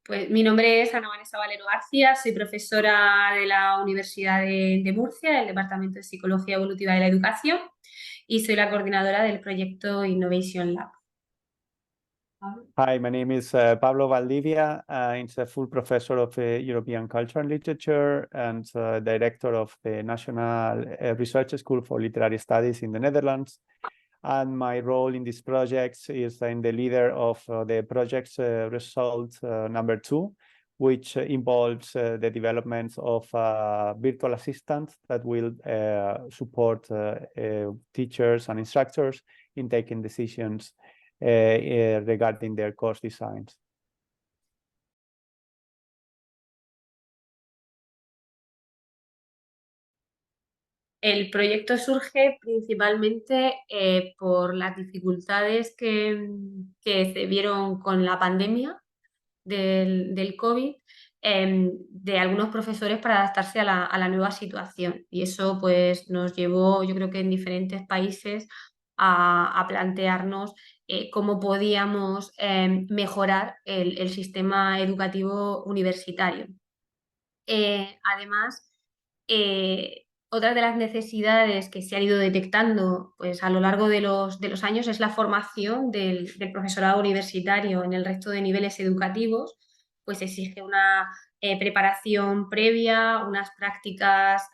Pues mi nombre es Ana Vanessa Valero García, soy profesora de la Universidad de Murcia, del Departamento de Psicología Evolutiva de la Educación, y soy la coordinadora del proyecto Innovation Lab. Hi, my name is Pablo Valdivia. I'm a full professor of European Culture and Literature and director of the National Research School for Literary Studies in the Netherlands. And my role in this project is I'm the leader of the project's result number 2, which involves the development of a virtual assistant that will support teachers and instructors in taking decisions regarding their course designs. El proyecto surge principalmente por las dificultades que se vieron con la pandemia del COVID, de algunos profesores para adaptarse a la nueva situación. Y eso pues nos llevó, yo creo que en diferentes países, a plantearnos cómo podíamos mejorar el sistema educativo universitario. Además, otra de las necesidades que se han ido detectando pues, a lo largo de los años es la formación del profesorado universitario en el resto de niveles educativos, pues exige una preparación previa, unas prácticas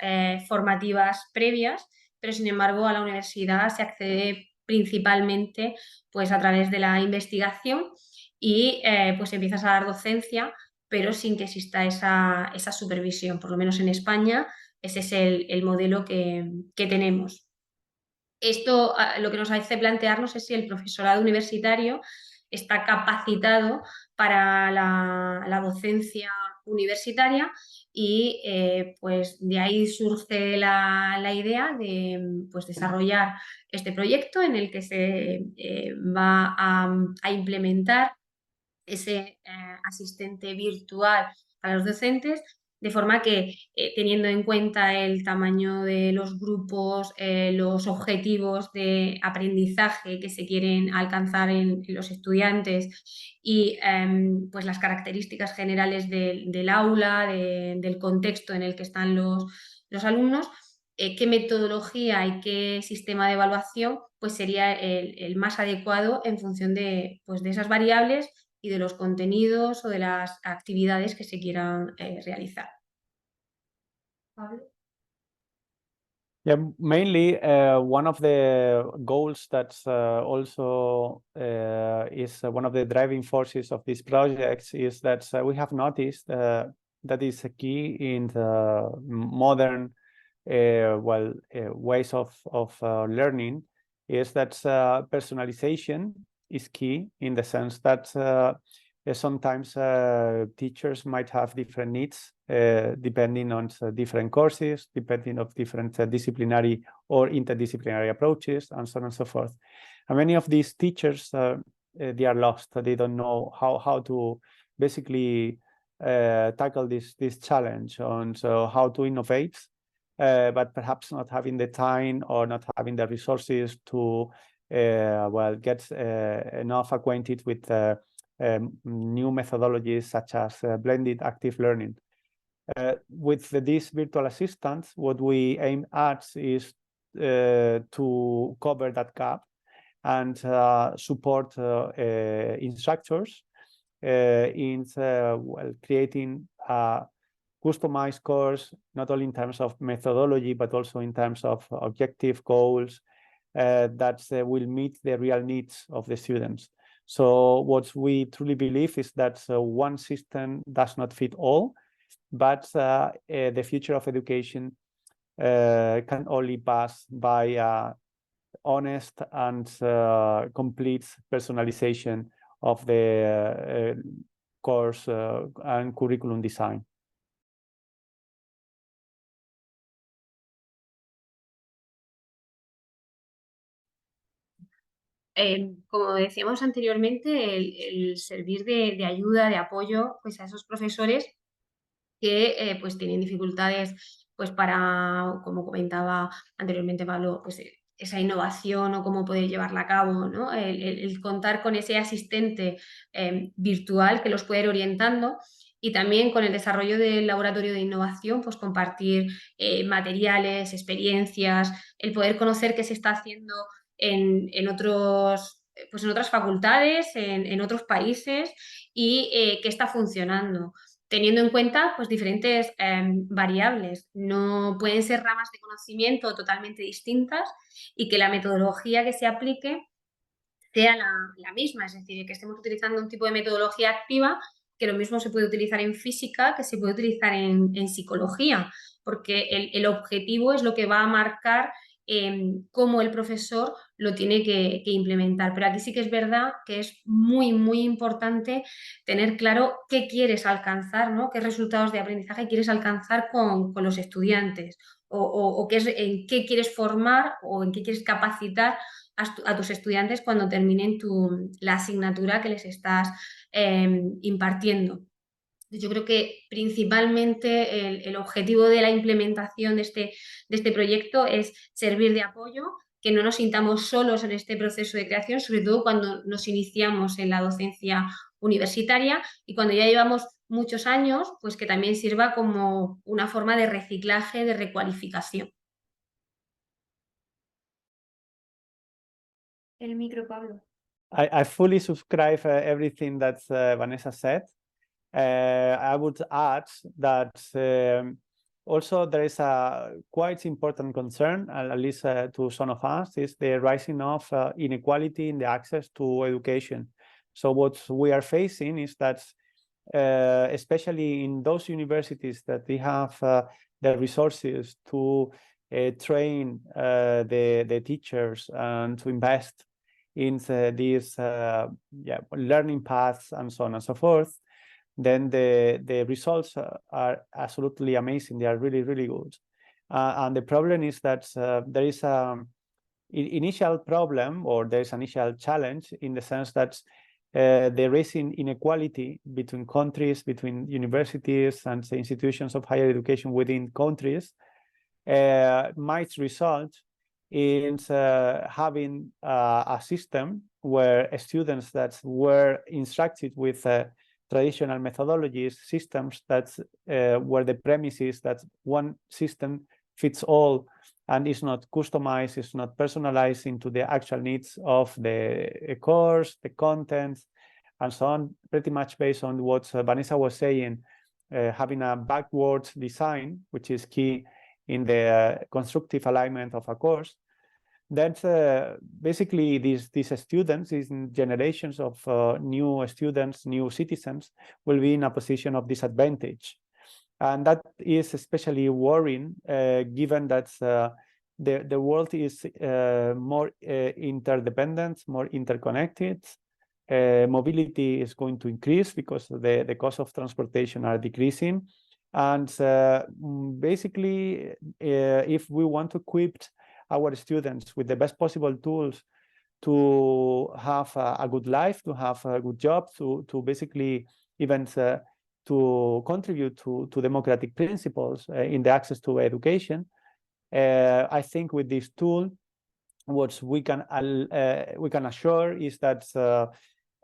formativas previas, pero sin embargo a la universidad se accede principalmente pues, a través de la investigación y pues empiezas a dar docencia, pero sin que exista esa supervisión. Por lo menos en España, ese es el modelo que tenemos. Esto lo que nos hace plantearnos es si el profesorado universitario está capacitado para la docencia universitaria y pues de ahí surge la idea de pues, desarrollar este proyecto en el que se va a implementar ese asistente virtual para los docentes, de forma que teniendo en cuenta el tamaño de los grupos, los objetivos de aprendizaje que se quieren alcanzar en los estudiantes y pues las características generales del aula, del contexto en el que están los alumnos, qué metodología y qué sistema de evaluación pues sería el más adecuado en función de, pues, de esas variables y de los contenidos o de las actividades que se quieran realizar. Pablo. Yeah, mainly one of the goals that's also is one of the driving forces of these projects is that we have noticed that is a key in the modern ways of learning is that personalization is key in the sense that sometimes teachers might have different needs depending on different courses, depending on different disciplinary or interdisciplinary approaches, and so on and so forth. And many of these teachers, they are lost. They don't know how to basically tackle this challenge on so how to innovate, but perhaps not having the time or not having the resources to get enough acquainted with new methodologies such as blended active learning. With these virtual assistants, what we aim at is to cover that gap and support instructors in creating a customized course, not only in terms of methodology, but also in terms of objective goals that will meet the real needs of the students. So what we truly believe is that one system does not fit all, but the future of education can only pass by honest and complete personalization of the course and curriculum design. Como decíamos anteriormente, el servir de ayuda, de apoyo pues, a esos profesores que pues, tienen dificultades pues, para, como comentaba anteriormente Pablo, pues, esa innovación o cómo poder llevarla a cabo, ¿no? El contar con ese asistente virtual que los puede ir orientando y también con el desarrollo del laboratorio de innovación, pues compartir materiales, experiencias, el poder conocer qué se está haciendo en otros, pues en otras facultades, en otros países y qué está funcionando teniendo en cuenta pues, diferentes variables. No pueden ser ramas de conocimiento totalmente distintas y que la metodología que se aplique sea la misma, es decir, que estemos utilizando un tipo de metodología activa que lo mismo se puede utilizar en física que se puede utilizar en psicología, porque el objetivo es lo que va a marcar cómo el profesor lo tiene que implementar. Pero aquí sí que es verdad que es muy, muy importante tener claro qué quieres alcanzar, ¿no? Qué resultados de aprendizaje quieres alcanzar con los estudiantes o en qué quieres formar o en qué quieres capacitar a tus estudiantes cuando terminen la asignatura que les estás impartiendo. Yo creo que principalmente el objetivo de la implementación de este proyecto es servir de apoyo, que no nos sintamos solos en este proceso de creación, sobre todo cuando nos iniciamos en la docencia universitaria y cuando ya llevamos muchos años, pues que también sirva como una forma de reciclaje, de recualificación. El micro, Pablo. I fully subscribe everything that Vanessa said. I would add that also there is a quite important concern, at least to some of us, is the rising of inequality in the access to education. So what we are facing is that especially in those universities that they have the resources to train the teachers and to invest in these learning paths and so on and so forth, then the results are absolutely amazing. They are really, really good. And the problem is that there is an initial problem, or there is an initial challenge in the sense that the rising inequality between countries, between universities and the institutions of higher education within countries might result in having a system where students that were instructed with traditional methodologies, systems that where the premise is that one system fits all and is not customized, is not personalized into the actual needs of the course, the content, and so on, pretty much based on what Vanessa was saying, having a backward design, which is key in the constructive alignment of a course. That's basically these students, these generations of new students, new citizens, will be in a position of disadvantage. And that is especially worrying, given that the world is more interdependent, more interconnected. Mobility is going to increase because the cost of transportation are decreasing. And basically, if we want to equip our students with the best possible tools to have a good life, to have a good job, to basically even to contribute to democratic principles in the access to education, I think with this tool, what we can assure is that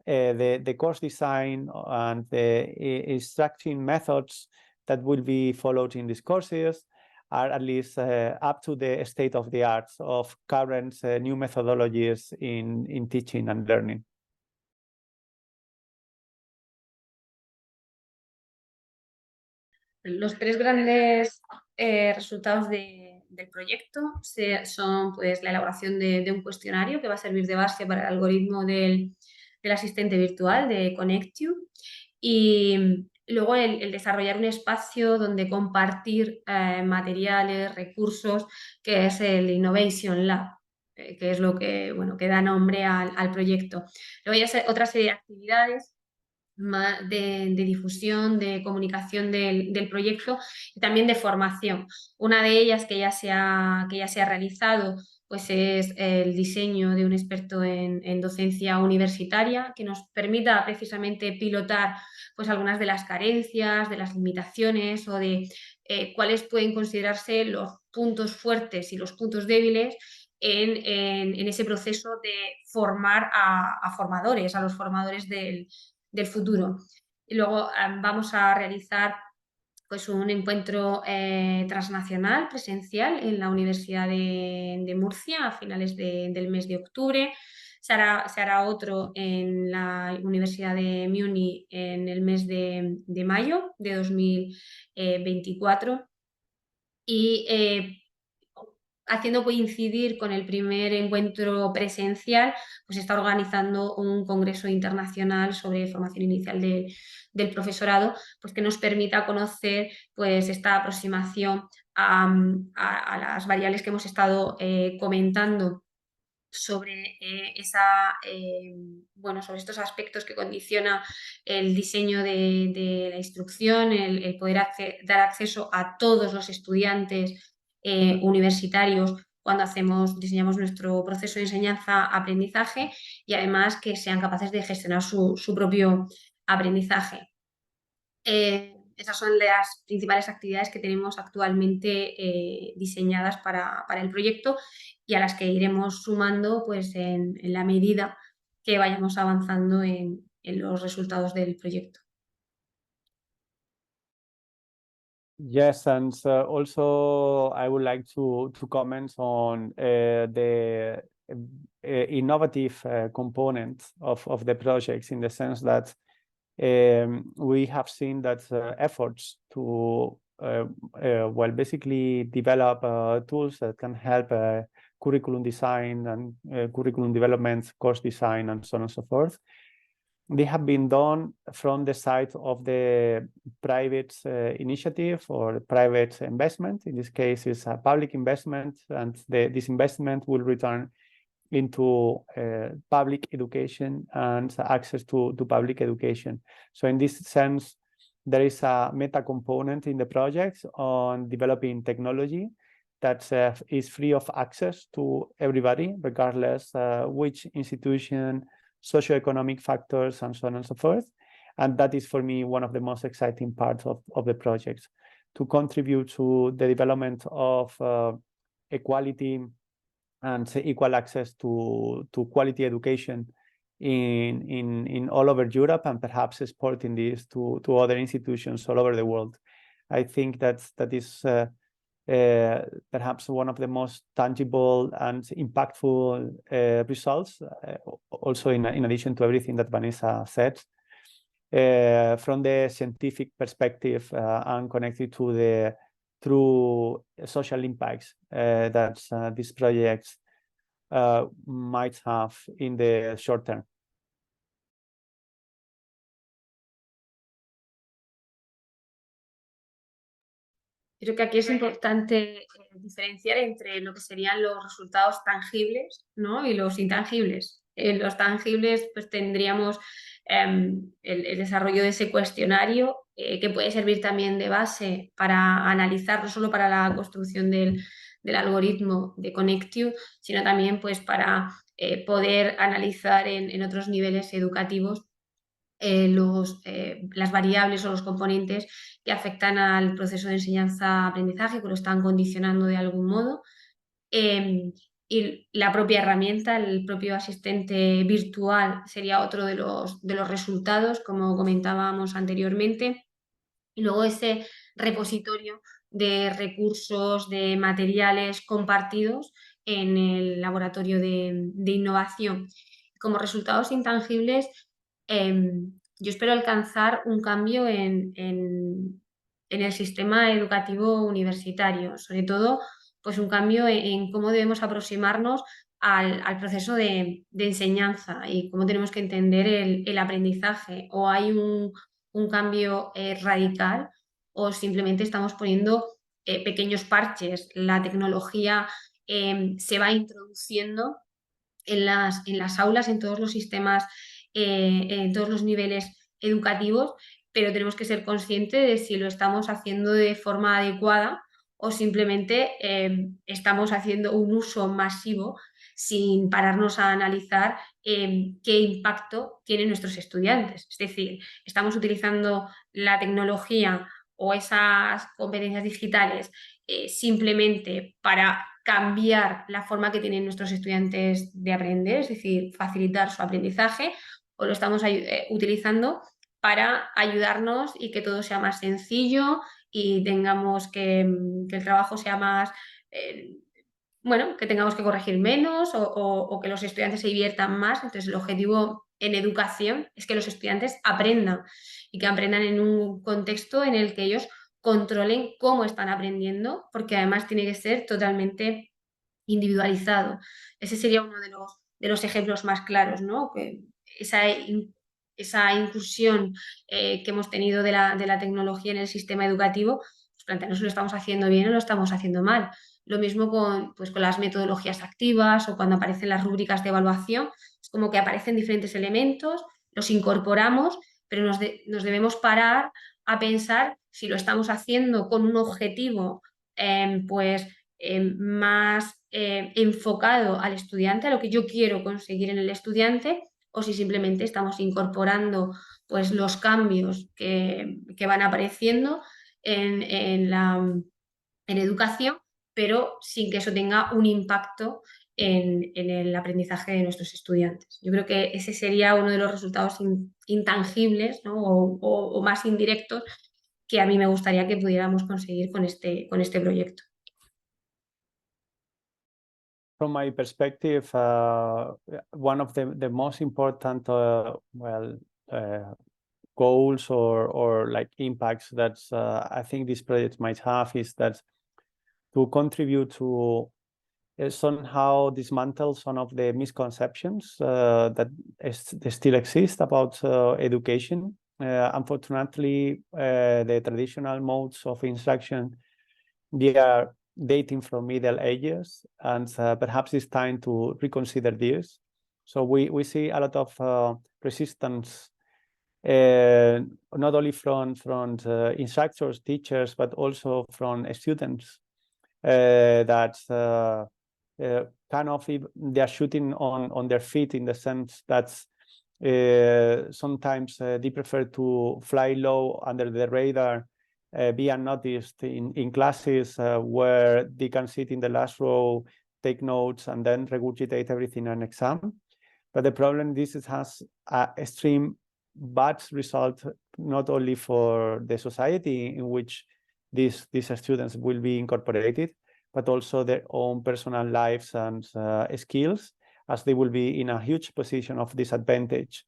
the course design and the instruction methods that will be followed in these courses are at least up to the state of the art of current new methodologies in teaching and learning. Los tres grandes resultados del proyecto son pues, la elaboración de un cuestionario que va a servir de base para el algoritmo del asistente virtual de ConnectU y luego el desarrollar un espacio donde compartir materiales, recursos, que es el Innovation Lab, que es lo que, bueno, que da nombre al proyecto. Luego hay otra serie de actividades de difusión, de comunicación del proyecto y también de formación. Una de ellas que ya se ha realizado pues es el diseño de un experto en docencia universitaria que nos permita precisamente pilotar pues algunas de las carencias, de las limitaciones o de cuáles pueden considerarse los puntos fuertes y los puntos débiles en ese proceso de formar a formadores, a los formadores del futuro. Y luego vamos a realizar pues un encuentro transnacional presencial en la Universidad de Murcia a finales del mes de octubre. Se hará otro en la Universidad de Múnich en el mes de mayo de 2024 y haciendo coincidir con el primer encuentro presencial, pues está organizando un congreso internacional sobre formación inicial del profesorado, pues que nos permita conocer pues esta aproximación a las variables que hemos estado comentando sobre sobre estos aspectos que condiciona el diseño de la instrucción, el poder dar acceso a todos los estudiantes universitarios cuando diseñamos nuestro proceso de enseñanza-aprendizaje y además que sean capaces de gestionar su propio aprendizaje. Esas son las principales actividades que tenemos actualmente diseñadas para el proyecto y a las que iremos sumando pues, en la medida que vayamos avanzando en los resultados del proyecto. Yes, and also I would like to comment on the innovative component of the projects, in the sense that we have seen that efforts to basically develop tools that can help curriculum design and curriculum development, course design, and so on and so forth. They have been done from the side of the private initiative or private investment. In this case, it's a public investment, and this investment will return into public education and access to public education. So in this sense, there is a meta component in the project on developing technology that is free of access to everybody, regardless which institution, socioeconomic factors, and so on and so forth. And that is, for me, one of the most exciting parts of the project, to contribute to the development of equality and equal access to quality education in all over Europe, and perhaps exporting this to other institutions all over the world. I think that is perhaps one of the most tangible and impactful results, also in addition to everything that Vanessa said, from the scientific perspective and connected to the true social impacts that these projects might have in the short term. Creo que aquí es importante diferenciar entre lo que serían los resultados tangibles, ¿no? Y los intangibles. En los tangibles pues tendríamos el desarrollo de ese cuestionario que puede servir también de base para analizar, no solo para la construcción del algoritmo de Connectio, sino también pues para poder analizar en otros niveles educativos las variables o los componentes que afectan al proceso de enseñanza-aprendizaje, que lo están condicionando de algún modo. Y la propia herramienta, el propio asistente virtual sería otro de los resultados, como comentábamos anteriormente. Y luego ese repositorio de recursos, de materiales compartidos en el laboratorio de innovación. Como resultados intangibles, yo espero alcanzar un cambio en el sistema educativo universitario, sobre todo pues un cambio en cómo debemos aproximarnos al proceso de enseñanza y cómo tenemos que entender el aprendizaje. O hay un cambio radical o simplemente estamos poniendo pequeños parches. La tecnología se va introduciendo en las aulas, en todos los sistemas, en todos los niveles educativos, pero tenemos que ser conscientes de si lo estamos haciendo de forma adecuada o simplemente estamos haciendo un uso masivo sin pararnos a analizar qué impacto tienen nuestros estudiantes. Es decir, estamos utilizando la tecnología o esas competencias digitales simplemente para cambiar la forma que tienen nuestros estudiantes de aprender, es decir, facilitar su aprendizaje, o lo estamos utilizando para ayudarnos y que todo sea más sencillo y tengamos que el trabajo sea más, bueno, que tengamos que corregir menos o que los estudiantes se diviertan más. Entonces, el objetivo en educación es que los estudiantes aprendan y que aprendan en un contexto en el que ellos controlen cómo están aprendiendo, porque además tiene que ser totalmente individualizado. Ese sería uno de los ejemplos más claros, ¿no? Que esa inclusión que hemos tenido de la tecnología en el sistema educativo, pues plantearnos si lo estamos haciendo bien o lo estamos haciendo mal. Lo mismo pues, con las metodologías activas o cuando aparecen las rúbricas de evaluación, es como que aparecen diferentes elementos, los incorporamos, pero nos debemos parar a pensar si lo estamos haciendo con un objetivo, pues más enfocado al estudiante, a lo que yo quiero conseguir en el estudiante, o si simplemente estamos incorporando pues, los cambios que van apareciendo en educación, pero sin que eso tenga un impacto en el aprendizaje de nuestros estudiantes. Yo creo que ese sería uno de los resultados intangibles, ¿no? o más indirectos que a mí me gustaría que pudiéramos conseguir con este proyecto. From my perspective, one of the most important, goals or like impacts that I think this project might have is that to contribute to somehow dismantle some of the misconceptions that still exist about education. Unfortunately, the traditional modes of instruction, they are dating from Middle Ages, and perhaps it's time to reconsider this. So we see a lot of resistance, not only from instructors, teachers, but also from students that kind of they are shooting on their feet, in the sense that sometimes they prefer to fly low under the radar, be unnoticed in classes where they can sit in the last row, take notes, and then regurgitate everything in an exam. But the problem this has an extreme bad result, not only for the society in which these students will be incorporated, but also their own personal lives and skills, as they will be in a huge position of disadvantage.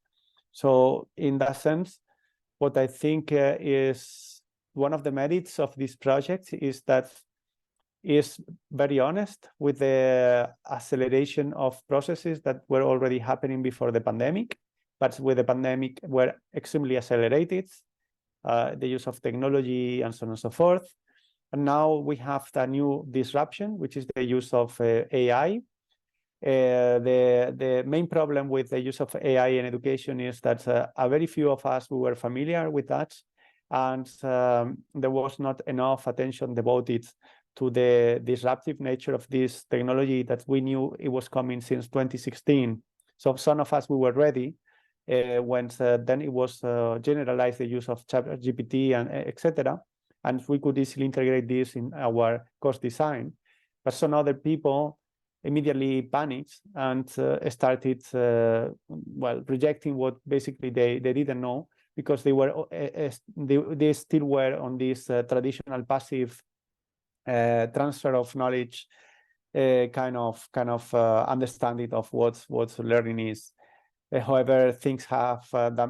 So in that sense, what I think is one of the merits of this project is that is very honest with the acceleration of processes that were already happening before the pandemic, but with the pandemic were extremely accelerated, the use of technology and so on and so forth. And now we have the new disruption, which is the use of AI. The main problem with the use of AI in education is that a very few of us who were familiar with that, and there was not enough attention devoted to the disruptive nature of this technology that we knew it was coming since 2016. So some of us, we were ready when then it was generalized, the use of ChatGPT and etc. And we could easily integrate this in our course design. But some other people immediately panicked and started, rejecting what basically they didn't know, because they were they still were on this traditional passive transfer of knowledge kind of understanding of what learning is. However, things have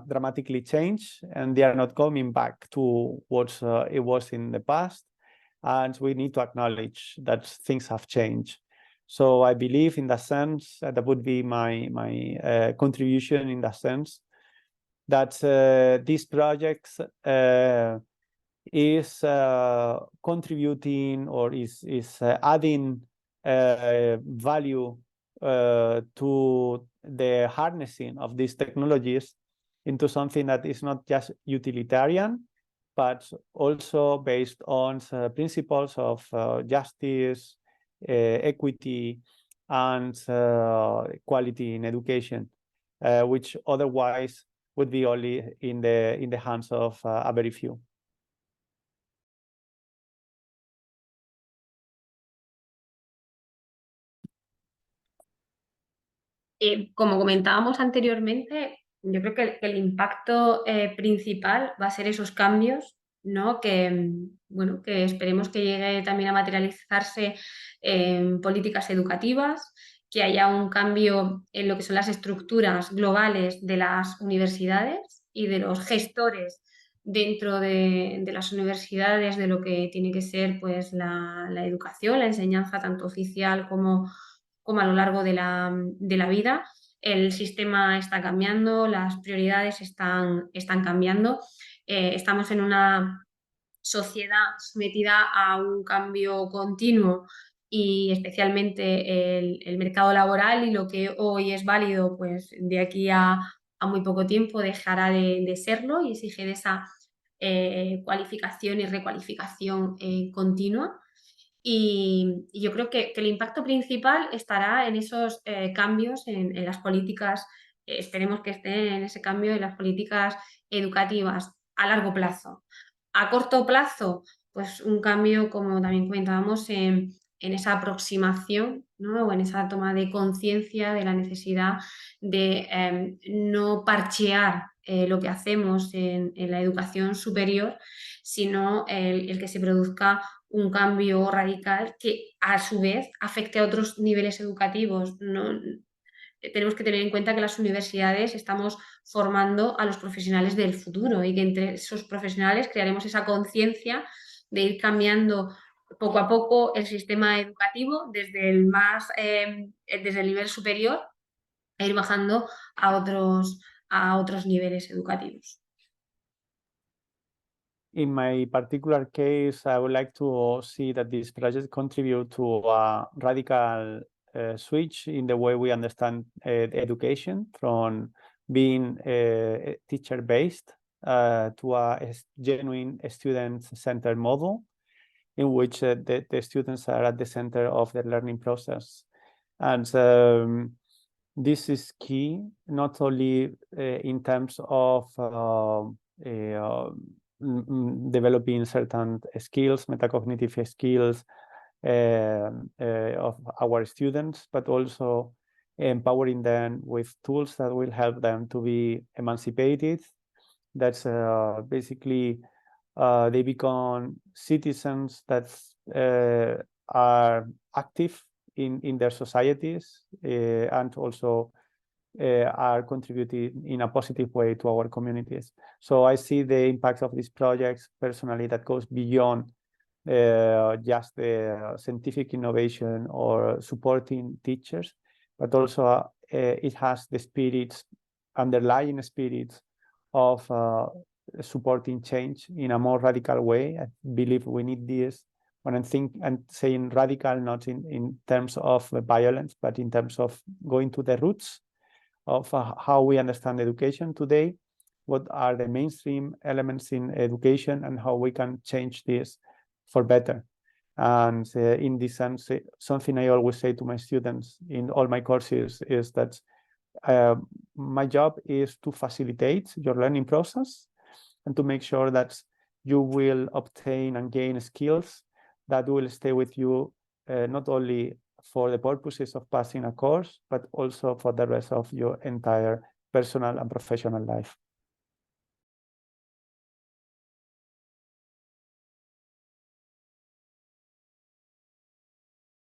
dramatically changed, and they are not coming back to what it was in the past. And we need to acknowledge that things have changed. So I believe, in that sense, that would be my contribution in that sense, that these projects is contributing or is adding value to the harnessing of these technologies into something that is not just utilitarian, but also based on principles of justice, equity, and quality in education, which otherwise would be only in the hands of a very few. Como comentábamos anteriormente, yo creo que el impacto principal va a ser esos cambios, ¿no? Bueno, que esperemos que llegue también a materializarse en políticas educativas, que haya un cambio en lo que son las estructuras globales de las universidades y de los gestores dentro de las universidades, de lo que tiene que ser pues, la educación, la enseñanza tanto oficial como a lo largo de la vida. El sistema está cambiando, las prioridades están cambiando. Estamos en una sociedad sometida a un cambio continuo y especialmente el mercado laboral y lo que hoy es válido, pues de aquí a muy poco tiempo dejará de serlo y exige de esa cualificación y recualificación continua. Y yo creo que el impacto principal estará en esos cambios en las políticas, esperemos que esté en ese cambio en las políticas educativas a largo plazo. A corto plazo, pues un cambio, como también comentábamos, en esa aproximación, ¿no? O en esa toma de conciencia de la necesidad de no parchear lo que hacemos en la educación superior, sino el que se produzca un cambio radical que a su vez afecte a otros niveles educativos. ¿No? Tenemos que tener en cuenta que las universidades estamos formando a los profesionales del futuro y que entre esos profesionales crearemos esa conciencia de ir cambiando poco a poco el sistema educativo desde desde el nivel superior e ir bajando a otros niveles educativos. In my particular case, I would like to see that this project contribute to a radical switch in the way we understand education, from being teacher-based to a genuine student-centered model in which the students are at the center of the learning process. And this is key, not only in terms of developing certain skills, metacognitive skills of our students, but also empowering them with tools that will help them to be emancipated. That's basically they become citizens that are active in their societies and also are contributing in a positive way to our communities. So I see the impact of these projects personally that goes beyond just the scientific innovation or supporting teachers, but also it has the spirits, underlying spirits of supporting change in a more radical way. I believe we need this. When I'm saying radical, not in terms of violence, but in terms of going to the roots of how we understand education today, what are the mainstream elements in education, and how we can change this for better. And in this sense, something I always say to my students in all my courses is that my job is to facilitate your learning process and to make sure that you will obtain and gain skills that will stay with you not only for the purposes of passing a course, but also for the rest of your entire personal and professional life.